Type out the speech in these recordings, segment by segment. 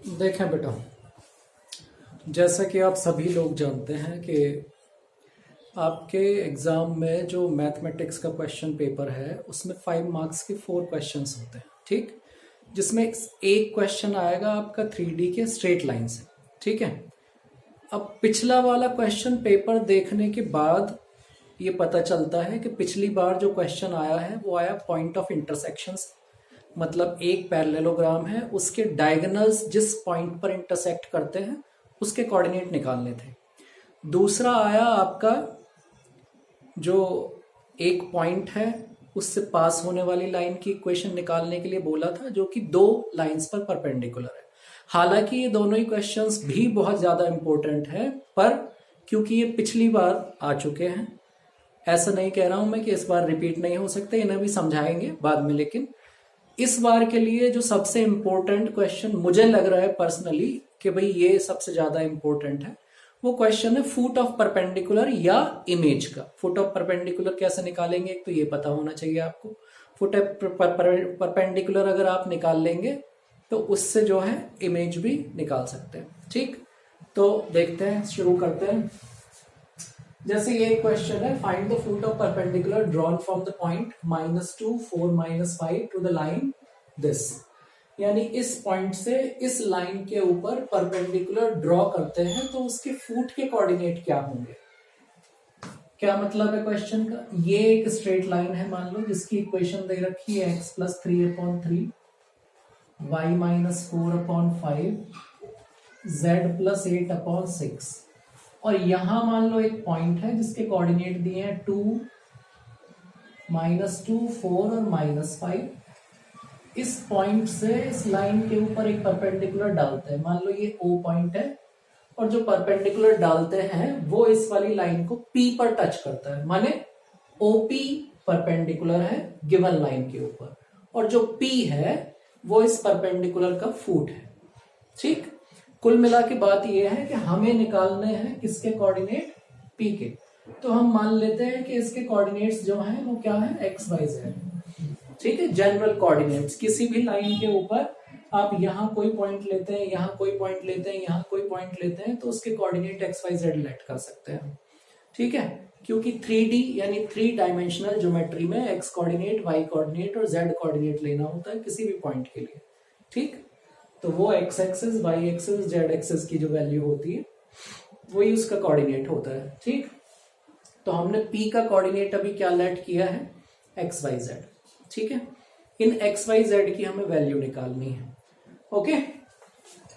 देखें बेटा, जैसा कि आप सभी लोग जानते हैं कि आपके एग्ज़ाम में जो मैथमेटिक्स का क्वेश्चन पेपर है उसमें 5 मार्क्स के 4 क्वेश्चंस होते हैं, ठीक। जिसमें एक क्वेश्चन आएगा आपका 3D के स्ट्रेट लाइन से, ठीक है। अब पिछला वाला क्वेश्चन पेपर देखने के बाद ये पता चलता है कि पिछली बार जो क्वेश्चन आया है वो आया पॉइंट ऑफ इंटरसेक्शन से। मतलब एक पैरेललोग्राम है, उसके डायगोनल्स जिस पॉइंट पर इंटरसेक्ट करते हैं उसके कोऑर्डिनेट निकालने थे। दूसरा आया आपका जो एक पॉइंट है उससे पास होने वाली लाइन की इक्वेशन निकालने के लिए बोला था, जो कि 2 लाइंस पर परपेंडिकुलर है। हालांकि ये दोनों ही क्वेश्चंस भी बहुत ज्यादा इंपॉर्टेंट है, पर क्योंकि ये पिछली बार आ चुके हैं, ऐसा नहीं कह रहा हूं मैं कि इस बार रिपीट नहीं हो सकते, इन्हें भी समझाएंगे बाद में। लेकिन इस बार के लिए जो सबसे इंपॉर्टेंट क्वेश्चन मुझे लग रहा है पर्सनली कि भाई ये सबसे ज्यादा इंपॉर्टेंट है, वो क्वेश्चन है फुट ऑफ परपेंडिकुलर या इमेज का। फुट ऑफ परपेंडिकुलर कैसे निकालेंगे, एक तो ये पता होना चाहिए आपको। फुट ऑफ परपेंडिकुलर अगर आप निकाल लेंगे तो उससे जो है इमेज भी निकाल सकते हैं, ठीक। तो देखते हैं, शुरू करते हैं। जैसे ये क्वेश्चन है, find the foot of perpendicular drawn from the point -2 4 -5 to the line this. यानी इस पॉइंट से इस लाइन के ऊपर परपेंडिकुलर ड्रॉ करते हैं तो उसके फुट के कोऑर्डिनेट क्या होंगे। क्या मतलब है क्वेश्चन का? ये एक स्ट्रेट लाइन है मान लो, जिसकी इक्वेशन दे रखी है x + 3/3 y - 4/5 z + 8/6। और यहां मान लो एक पॉइंट है जिसके कोऑर्डिनेट दिए हैं 2 -2 4 और -5। इस पॉइंट से इस लाइन के ऊपर एक परपेंडिकुलर डालते हैं, मान लो ये O पॉइंट है, और जो परपेंडिकुलर डालते हैं वो इस वाली लाइन को P पर टच करता है, माने OP परपेंडिकुलर है गिवन लाइन के ऊपर, और जो P है वो इस परपेंडिकुलर का फुट है, ठीक। कुल मिला के बात ये है कि हमें निकालने हैं किसके कोऑर्डिनेट, P के। तो हम मान लेते हैं कि इसके कोऑर्डिनेट्स जो हैं वो क्या है, x y z, ठीक है। जनरल कोऑर्डिनेट्स किसी भी लाइन के ऊपर आप यहां कोई पॉइंट लेते हैं, यहां कोई पॉइंट लेते हैं, यहां कोई पॉइंट लेते हैं, तो उसके coordinate x y z let कर सकते हैं, ठीक है। क्योंकि 3D यानी 3 डायमेंशनल ज्योमेट्री में x कोऑर्डिनेट, y कोऑर्डिनेट और z कोऑर्डिनेट लेना होता है किसी भी पॉइंट के लिए, ठीक। तो वो x axis, y axis, z axis की जो वैल्यू होती है वही उसका कोऑर्डिनेट होता है, ठीक। तो हमने P का कोऑर्डिनेट अभी क्या लेट किया है, x y z, ठीक है। इन x y z की हमें वैल्यू निकालनी है, ओके।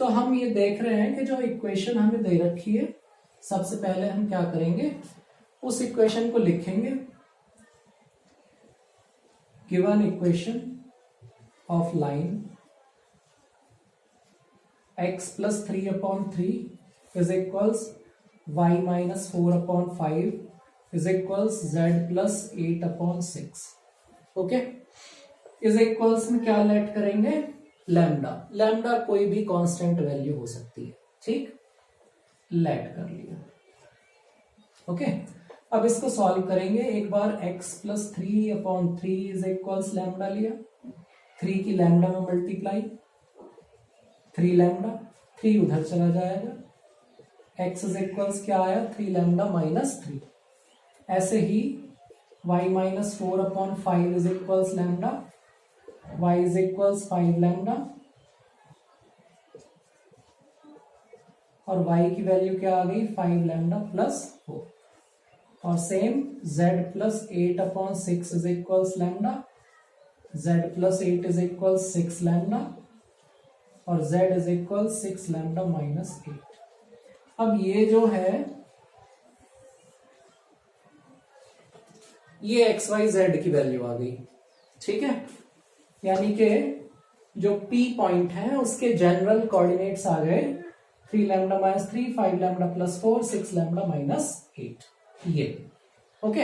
तो हम ये देख रहे हैं कि जो इक्वेशन हमें दे रखी है, सबसे पहले हम क्या करेंगे, उस इक्वेशन को लिखेंगे। Given equation of line x + 3/3 is equals y - 4/5 is equals z + 8/6, okay. इस इक्वल्स में क्या लेट करेंगे, लैम्डा। लैम्डा कोई भी कांस्टेंट वैल्यू हो सकती है, ठीक, लेट कर लिया, ओके। अब इसको सॉल्व करेंगे। एक बार x + 3/3 इज इक्वल्स लैम्डा लिया, 3 की लैम्डा में मल्टीप्लाई, 3 लैम्डा, 3 उधर चला जाएगा, x इज इक्वल्स क्या आया, 3 लैम्डा -3। ऐसे ही y - 4/5 is equals lambda, y is equals 5 lambda, और y की वैल्यू क्या आ गई, 5 लैम्डा + 4। और same z + 8/6 is equals lambda, z + 8 is equals 6 lambda, और z इज इक्वल्स 6 लैम्डा -8। अब ये जो है ये x y z की वैल्यू आ गई, ठीक है। यानी कि जो P पॉइंट है उसके जनरल कोऑर्डिनेट्स आ गए 3 लैम्डा -3, 5 लैम्डा + 4, 6 लैम्डा -8, ये, ओके।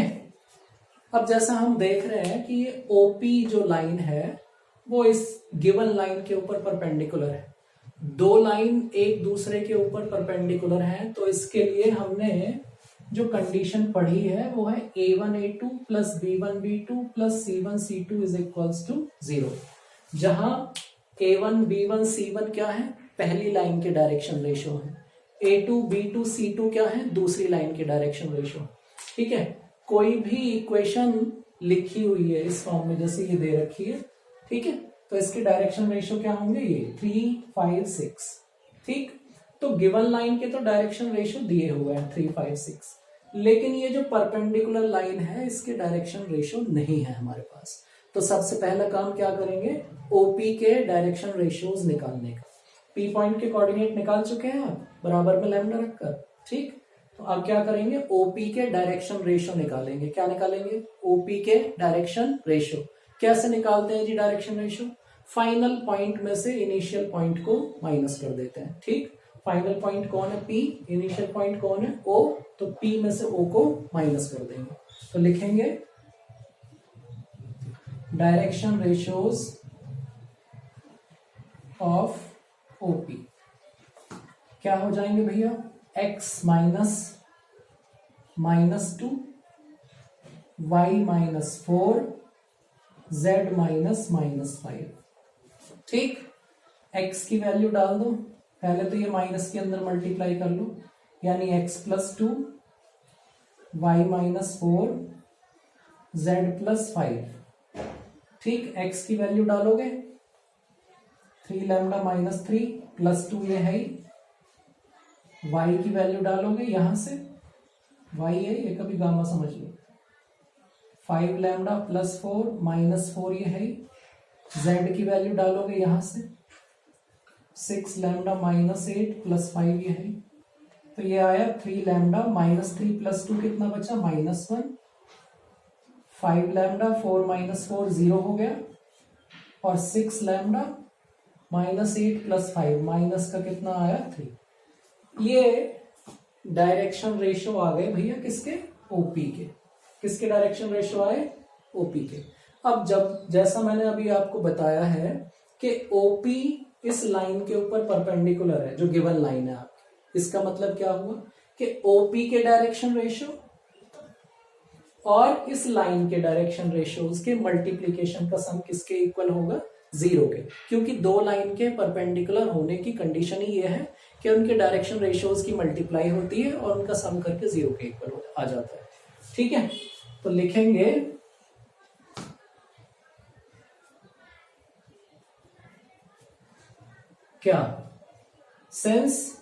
अब जैसा हम देख रहे हैं कि ये OP जो लाइन है वो इस गिवन लाइन के ऊपर परपेंडिकुलर है। 2 लाइन एक दूसरे के ऊपर परपेंडिकुलर हैं, तो इसके लिए हमने जो कंडीशन पढ़ी है वो है a1 a2 + b1 b2 + c1 c2 is equals to 0, जहां a1 b1 c1 क्या है, पहली लाइन के डायरेक्शन रेशो है, A2 B2 C2 क्या है, दूसरी लाइन के डायरेक्शन रेशो। ठीक है, कोई भी इक्वेशन लिखी हुई है इस फॉर्म में जैसे ये दे रखी है, ठीक है, तो इसके डायरेक्शन रेशो क्या होंगे, ये 3 5 6। ठीक, तो गिवन लाइन के तो डायरेक्शन रेशो दिए हुए हैं 3 5 6, लेकिन ये जो परपेंडिकुलर लाइन है इसके डायरेक्शन रेशो नहीं है हमारे पास। तो सबसे पहला काम क्या करेंगे, ओपी के डायरेक्शन रेशियोज निकालने का। पी पॉइंट के कोऑर्डिनेट निकाल चुके हैं आप बराबर में लैम्डा रखकर। ठीक, तो अब क्या करेंगे, ओपी के डायरेक्शन रेशियो निकालेंगे। क्या निकालेंगे, ओपी के डायरेक्शन रेशियो। कैसे निकालते हैं जी डायरेक्शन रेशियो, फाइनल पॉइंट में से इनिशियल पॉइंट को माइनस कर देते हैं। ठीक, फाइनल पॉइंट कौन है, पी, इनिशियल पॉइंट कौन है, ओ, तो पी में से ओ को माइनस कर देंगे। तो लिखेंगे डायरेक्शन रेशियोज ऑफ ओपी क्या हो जाएंगे भैया, x माइनस -2, y -4, z -5। ठीक, x की वैल्यू डाल दो, पहले तो ये माइनस के अंदर मल्टीप्लाई कर लो, यानी x + 2 y -4 z +5। ठीक, x की वैल्यू डालोगे 3 लैम्डा -3 +2 ये है ही, y की वैल्यू डालोगे यहां से, y है ये, कभी गामा समझ लो, 5 लैम्डा +4 -4 ये है ही, z की वैल्यू डालोगे यहां से 6 लैम्डा -8 +5 ये है, तो ये आया 3 लैम्डा -3 +2 कितना बचा, -1, 5 लैम्डा 4 -4 0 हो गया, और 6 लैम्डा -8 +5 माइनस का कितना आया 3। ये डायरेक्शन रेशियो आ गए भैया किसके, ओपी के। किसके डायरेक्शन रेशियो आए, ओपी के। अब जब जैसा मैंने अभी आपको बताया है कि ओपी इस लाइन के ऊपर परपेंडिकुलर है जो गिवन लाइन है आपकी, इसका मतलब क्या हुआ कि ओपी के डायरेक्शन रेशियो और इस लाइन के डायरेक्शन रेशियोज के मल्टीप्लीकेशन का सम किसके इक्वल होगा, 0 के। क्योंकि दो लाइन के परपेंडिकुलर होने की कंडीशन ही ये है कि उनके डायरेक्शन रेशियोज की मल्टीप्लाई होती है और उनका सम करके 0 के इक्वल आ जाता है। ठीक है, तो लिखेंगे क्या, since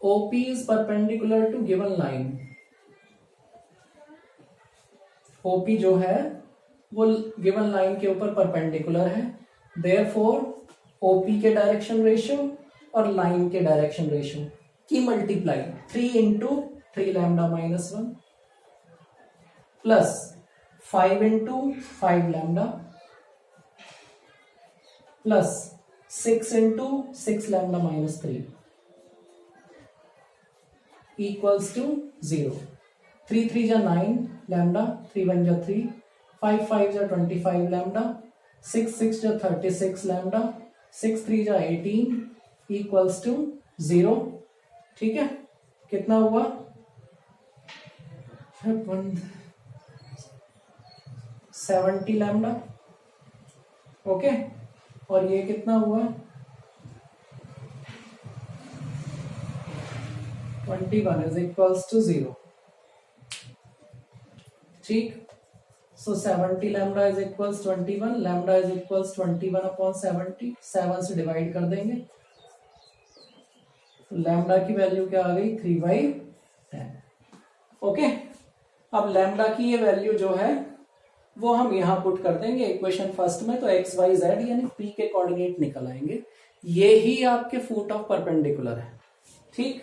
OP is perpendicular to given line, OP जो है वो गिवन लाइन के ऊपर परपेंडिकुलर है, देयरफॉर OP के डायरेक्शन रेशियो और लाइन के डायरेक्शन रेशियो की multiply 3 × 3 lambda -1 plus 5 × 5 lambda plus 6 × 6 lambda -3 equals to 0। 3 3 जा 9 लैम्डा, 3 1 जा 3, 5 5 जा 25 लैम्डा, 6 6 जा 36 लैम्डा, 6 3 जा 18 इक्वल्स टू 0। ठीक है, कितना हुआ 70 लैम्डा। ओके, और ये कितना हुआ 21 is equals to 0। ठीक, so 70 lambda is equals 21, lambda is equals 21/70, 7 से डिवाइड कर देंगे, तो लैम्डा की वैल्यू क्या आ गई 3/10। ओके, अब लैम्डा की ये वैल्यू जो है वो हम यहां पुट कर देंगे इक्वेशन फर्स्ट में, तो एक्स वाई जेड यानी पी के कोऑर्डिनेट निकल आएंगे। ये ही आपके फुट ऑफ परपेंडिकुलर है। ठीक,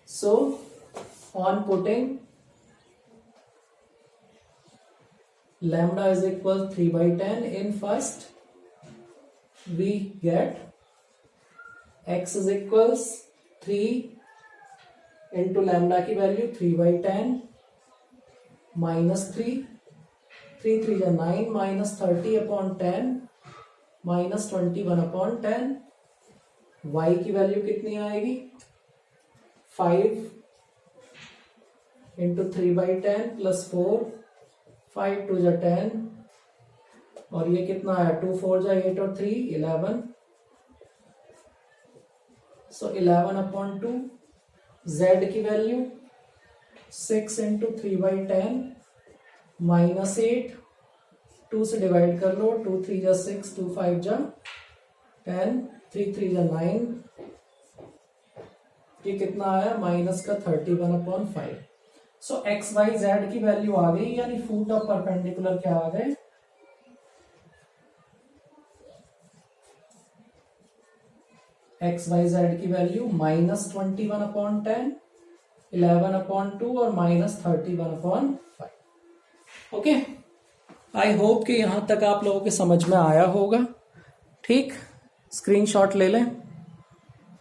so on putting lambda is equal 3/10 in first, we get x is equals 3 into lambda की वैल्यू 3/10 -3, 3 3 जा 9 -30/10 -21/10। y की वैल्यू कितनी आएगी 5 into 3/10 plus 4, 5 2 जा 10, और ये कितना है 2 4 जा 8 और 3 11, सो 11/2 z की वैल्यू 6 इंटू 3/10 -8, 2 से डिवाइड कर लो, 2 3 जा 6, 2 5 जा 10, 3 3 जा 9, ये कितना आया माइनस का 31/5। सो एक्स वाई जेड की वैल्यू आ गई, यानी फुट ऑफ परपेंडिकुलर क्या आ गए, एक्स वाई जेड की वैल्यू -21/10, 11/2 और -31/5। ओके, आई होप कि यहां तक आप लोगों के समझ में आया होगा। ठीक, स्क्रीनशॉट ले लें।